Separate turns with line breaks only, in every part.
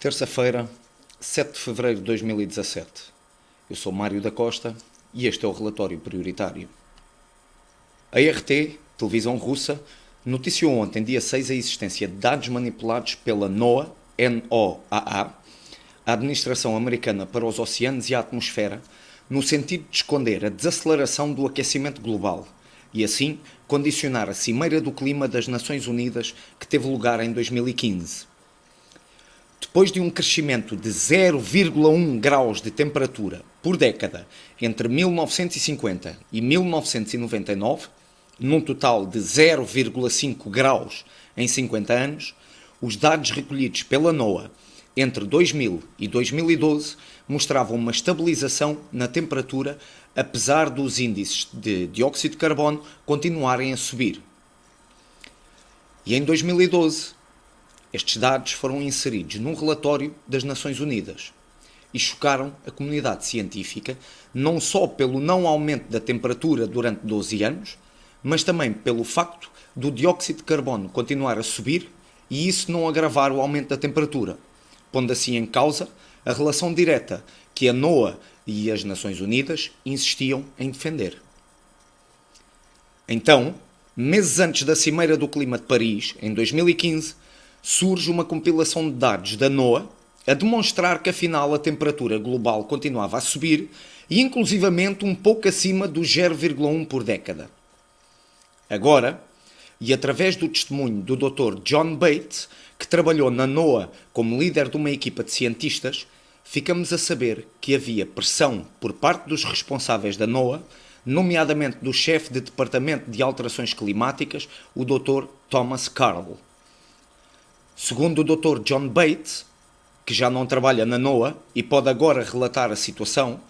Terça-feira, 7 de fevereiro de 2017. Eu sou Mário da Costa e este é o relatório prioritário. A RT, televisão russa, noticiou ontem, dia 6, a existência de dados manipulados pela NOAA, N-O-A-A, a Administração Americana para os Oceanos e a Atmosfera, no sentido de esconder a desaceleração do aquecimento global e, assim, condicionar a Cimeira do Clima das Nações Unidas que teve lugar em 2015. Depois de um crescimento de 0,1 graus de temperatura por década entre 1950 e 1999, num total de 0,5 graus em 50 anos, os dados recolhidos pela NOAA entre 2000 e 2012 mostravam uma estabilização na temperatura, apesar dos índices de dióxido de carbono continuarem a subir. E em 2012, estes dados foram inseridos num relatório das Nações Unidas e chocaram a comunidade científica não só pelo não aumento da temperatura durante 12 anos, mas também pelo facto do dióxido de carbono continuar a subir e isso não agravar o aumento da temperatura, pondo assim em causa a relação direta que a NOAA e as Nações Unidas insistiam em defender. Então, meses antes da Cimeira do Clima de Paris, em 2015, surge uma compilação de dados da NOAA a demonstrar que afinal a temperatura global continuava a subir e inclusivamente um pouco acima do 0,1 por década. Agora, e através do testemunho do Dr. John Bates, que trabalhou na NOAA como líder de uma equipa de cientistas, ficamos a saber que havia pressão por parte dos responsáveis da NOAA, nomeadamente do chefe de Departamento de Alterações Climáticas, o Dr. Thomas Carl. Segundo o Dr. John Bates, que já não trabalha na NOAA e pode agora relatar a situação,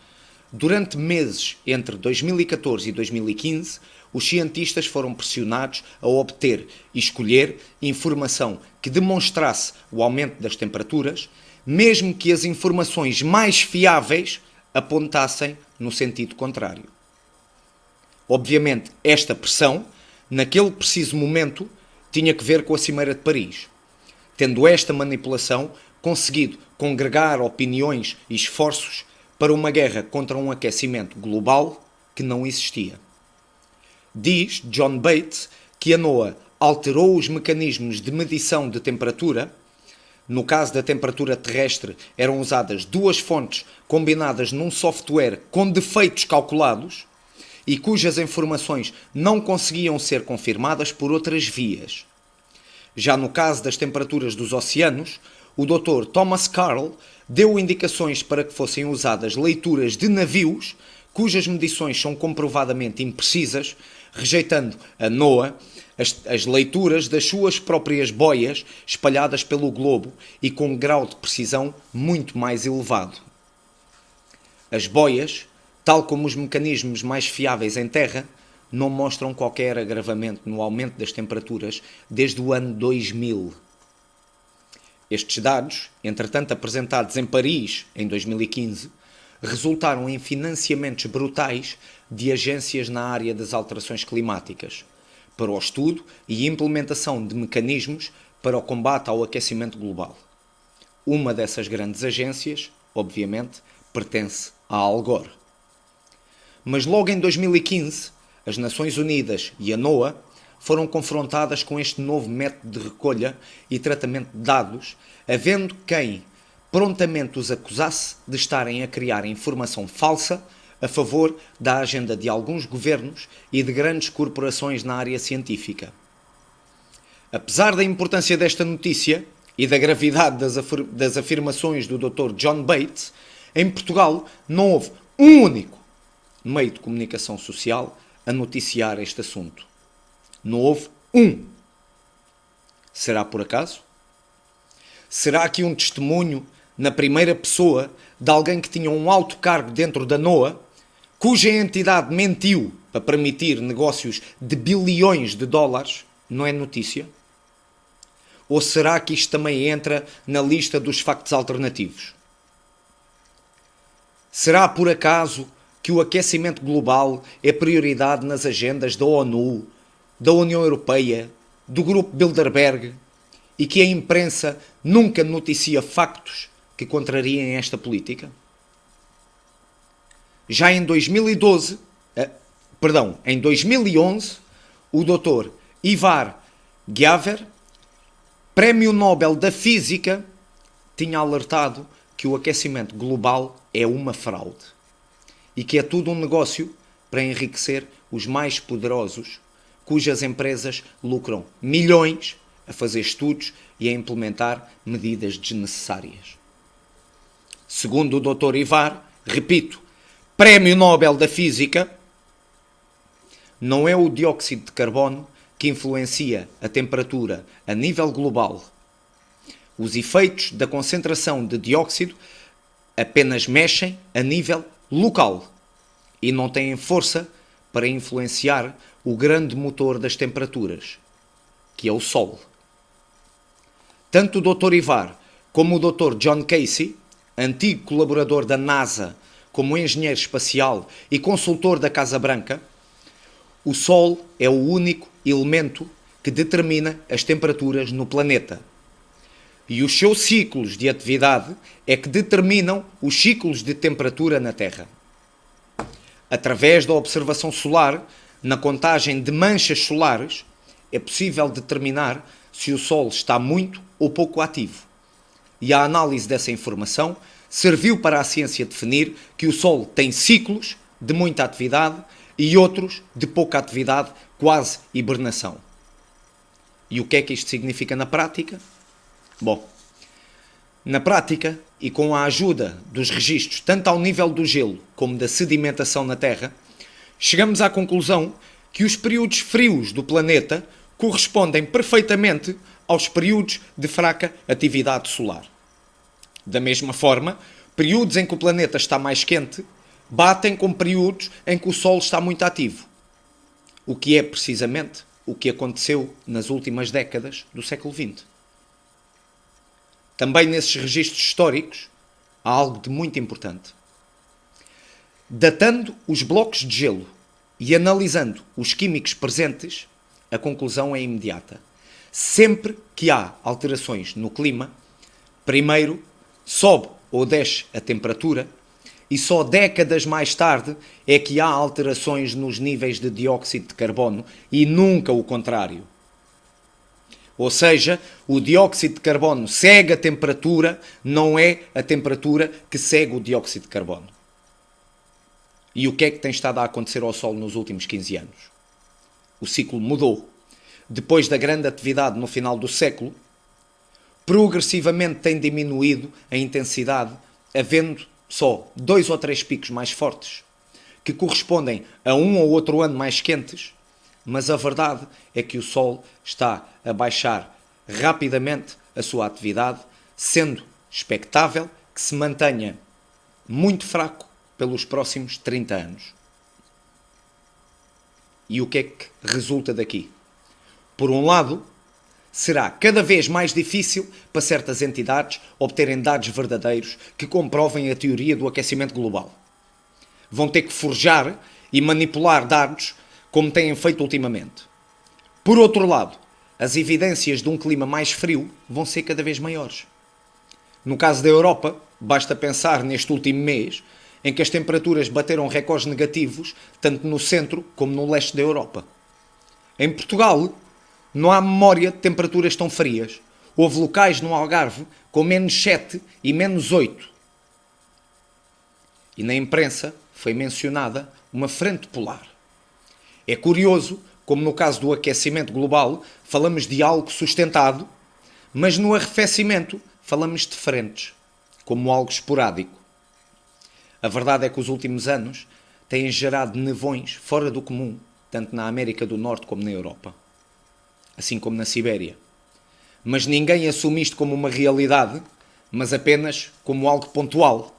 durante meses entre 2014 e 2015, os cientistas foram pressionados a obter e escolher informação que demonstrasse o aumento das temperaturas, mesmo que as informações mais fiáveis apontassem no sentido contrário. Obviamente, esta pressão, naquele preciso momento, tinha que ver com a Cimeira de Paris, tendo esta manipulação conseguido congregar opiniões e esforços para uma guerra contra um aquecimento global que não existia. Diz John Bates que a NOAA alterou os mecanismos de medição de temperatura. No caso da temperatura terrestre, eram usadas duas fontes combinadas num software com defeitos calculados e cujas informações não conseguiam ser confirmadas por outras vias. Já no caso das temperaturas dos oceanos, o Dr. Thomas Carl deu indicações para que fossem usadas leituras de navios cujas medições são comprovadamente imprecisas, rejeitando a NOAA as leituras das suas próprias boias espalhadas pelo globo e com um grau de precisão muito mais elevado. As boias, tal como os mecanismos mais fiáveis em terra, não mostram qualquer agravamento no aumento das temperaturas desde o ano 2000. Estes dados, entretanto apresentados em Paris em 2015, resultaram em financiamentos brutais de agências na área das alterações climáticas, para o estudo e implementação de mecanismos para o combate ao aquecimento global. Uma dessas grandes agências, obviamente, pertence a Al Gore. Mas logo em 2015, as Nações Unidas e a NOAA foram confrontadas com este novo método de recolha e tratamento de dados, havendo quem prontamente os acusasse de estarem a criar informação falsa a favor da agenda de alguns governos e de grandes corporações na área científica. Apesar da importância desta notícia e da gravidade das afirmações do Dr. John Bates, em Portugal não houve um único meio de comunicação social a noticiar este assunto. Não houve um. Será por acaso? Será que um testemunho na primeira pessoa de alguém que tinha um alto cargo dentro da NOAA, cuja entidade mentiu para permitir negócios de bilhões de dólares, não é notícia? Ou será que isto também entra na lista dos factos alternativos? Será por acaso que o aquecimento global é prioridade nas agendas da ONU, da União Europeia, do Grupo Bilderberg e que a imprensa nunca noticia factos que contrariem esta política? Já em 2011, o Dr. Ivar Giaever, Prémio Nobel da Física, tinha alertado que o aquecimento global é uma fraude e que é tudo um negócio para enriquecer os mais poderosos, cujas empresas lucram milhões a fazer estudos e a implementar medidas desnecessárias. Segundo o Dr. Ivar, repito, Prémio Nobel da Física, não é o dióxido de carbono que influencia a temperatura a nível global. Os efeitos da concentração de dióxido apenas mexem a nível local e não têm força para influenciar o grande motor das temperaturas, que é o Sol. Tanto o Dr. Ivar como o Dr. John Casey, antigo colaborador da NASA como engenheiro espacial e consultor da Casa Branca, o Sol é o único elemento que determina as temperaturas no planeta. E os seus ciclos de atividade é que determinam os ciclos de temperatura na Terra. Através da observação solar, na contagem de manchas solares, é possível determinar se o Sol está muito ou pouco ativo. E a análise dessa informação serviu para a ciência definir que o Sol tem ciclos de muita atividade e outros de pouca atividade, quase hibernação. E o que é que isto significa na prática? Bom, na prática, e com a ajuda dos registros tanto ao nível do gelo como da sedimentação na Terra, chegamos à conclusão que os períodos frios do planeta correspondem perfeitamente aos períodos de fraca atividade solar. Da mesma forma, períodos em que o planeta está mais quente batem com períodos em que o Sol está muito ativo, o que é precisamente o que aconteceu nas últimas décadas do século XX. Também nesses registros históricos há algo de muito importante. Datando os blocos de gelo e analisando os químicos presentes, a conclusão é imediata. Sempre que há alterações no clima, primeiro sobe ou desce a temperatura e só décadas mais tarde é que há alterações nos níveis de dióxido de carbono e nunca o contrário. Ou seja, o dióxido de carbono segue a temperatura, não é a temperatura que segue o dióxido de carbono. E o que é que tem estado a acontecer ao Sol nos últimos 15 anos? O ciclo mudou. Depois da grande atividade no final do século, progressivamente tem diminuído a intensidade, havendo só 2 ou 3 picos mais fortes, que correspondem a um ou outro ano mais quentes, mas a verdade é que o Sol está a baixar rapidamente a sua atividade, sendo expectável que se mantenha muito fraco pelos próximos 30 anos. E o que é que resulta daqui? Por um lado, será cada vez mais difícil para certas entidades obterem dados verdadeiros que comprovem a teoria do aquecimento global. Vão ter que forjar e manipular dados como têm feito ultimamente. Por outro lado, as evidências de um clima mais frio vão ser cada vez maiores. No caso da Europa, basta pensar neste último mês em que as temperaturas bateram recordes negativos tanto no centro como no leste da Europa. Em Portugal, não há memória de temperaturas tão frias. Houve locais no Algarve com -7 e -8. E na imprensa foi mencionada uma frente polar. É curioso, como no caso do aquecimento global, falamos de algo sustentado, mas no arrefecimento falamos de frentes, como algo esporádico. A verdade é que os últimos anos têm gerado nevões fora do comum, tanto na América do Norte como na Europa, assim como na Sibéria. Mas ninguém assume isto como uma realidade, mas apenas como algo pontual.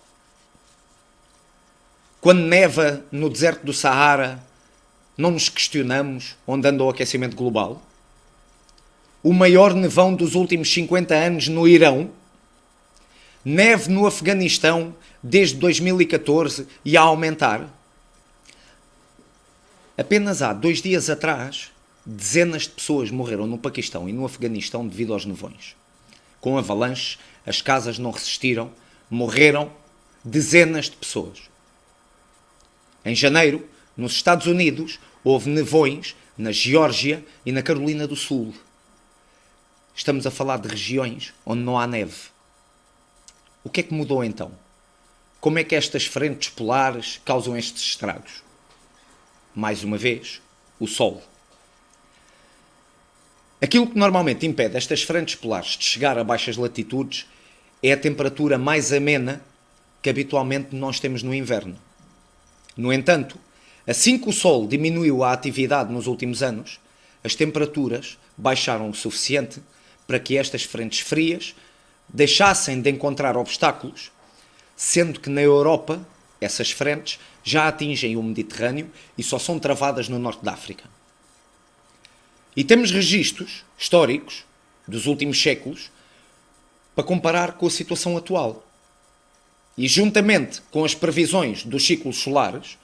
Quando neva no deserto do Saara, não nos questionamos onde anda o aquecimento global? O maior nevão dos últimos 50 anos no Irão? Neve no Afeganistão desde 2014 e a aumentar? Apenas há 2 dias atrás, dezenas de pessoas morreram no Paquistão e no Afeganistão devido aos nevões. Com avalanches, as casas não resistiram, morreram dezenas de pessoas. Em janeiro, nos Estados Unidos, houve nevões na Geórgia e na Carolina do Sul. Estamos a falar de regiões onde não há neve. O que é que mudou então? Como é que estas frentes polares causam estes estragos? Mais uma vez, o Sol. Aquilo que normalmente impede estas frentes polares de chegar a baixas latitudes é a temperatura mais amena que habitualmente nós temos no inverno. No entanto, assim que o Sol diminuiu a atividade nos últimos anos, as temperaturas baixaram o suficiente para que estas frentes frias deixassem de encontrar obstáculos, sendo que na Europa essas frentes já atingem o Mediterrâneo e só são travadas no norte da África. E temos registros históricos dos últimos séculos para comparar com a situação atual. E juntamente com as previsões dos ciclos solares,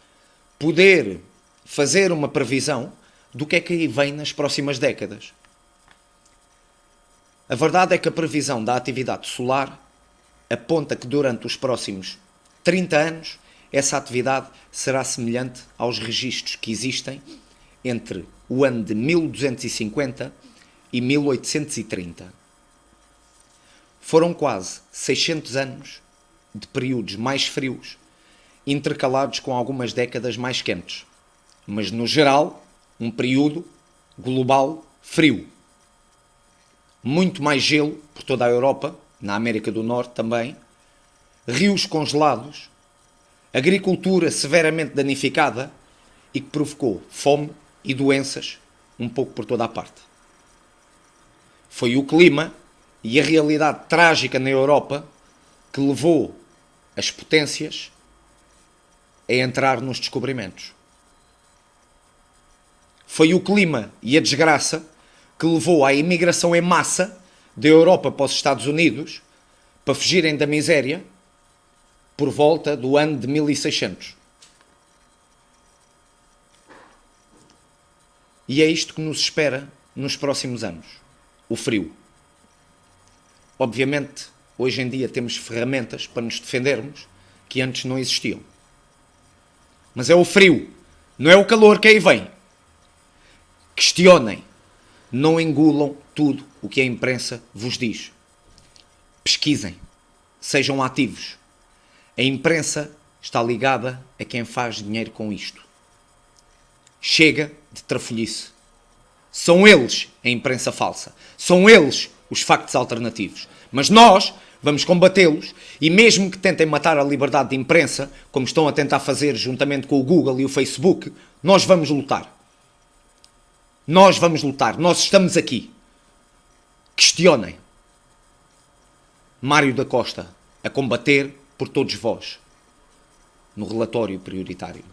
poder fazer uma previsão do que é que aí vem nas próximas décadas. A verdade é que a previsão da atividade solar aponta que durante os próximos 30 anos essa atividade será semelhante aos registros que existem entre o ano de 1250 e 1830. Foram quase 600 anos de períodos mais frios, intercalados com algumas décadas mais quentes, mas no geral um período global frio. Muito mais gelo por toda a Europa, na América do Norte também, rios congelados, agricultura severamente danificada e que provocou fome e doenças um pouco por toda a parte. Foi o clima e a realidade trágica na Europa que levou as potências a entrar nos descobrimentos. Foi o clima e a desgraça que levou à imigração em massa da Europa para os Estados Unidos para fugirem da miséria por volta do ano de 1600. E é isto que nos espera nos próximos anos. O frio. Obviamente, hoje em dia temos ferramentas para nos defendermos que antes não existiam. Mas é o frio, não é o calor que aí vem. Questionem. Não engulam tudo o que a imprensa vos diz. Pesquisem. Sejam ativos. A imprensa está ligada a quem faz dinheiro com isto. Chega de trafolhice. São eles a imprensa falsa. São eles os factos alternativos. Mas nós vamos combatê-los e mesmo que tentem matar a liberdade de imprensa, como estão a tentar fazer juntamente com o Google e o Facebook, nós vamos lutar. Nós vamos lutar. Nós estamos aqui. Questionem. Mário da Costa, a combater por todos vós, no relatório prioritário.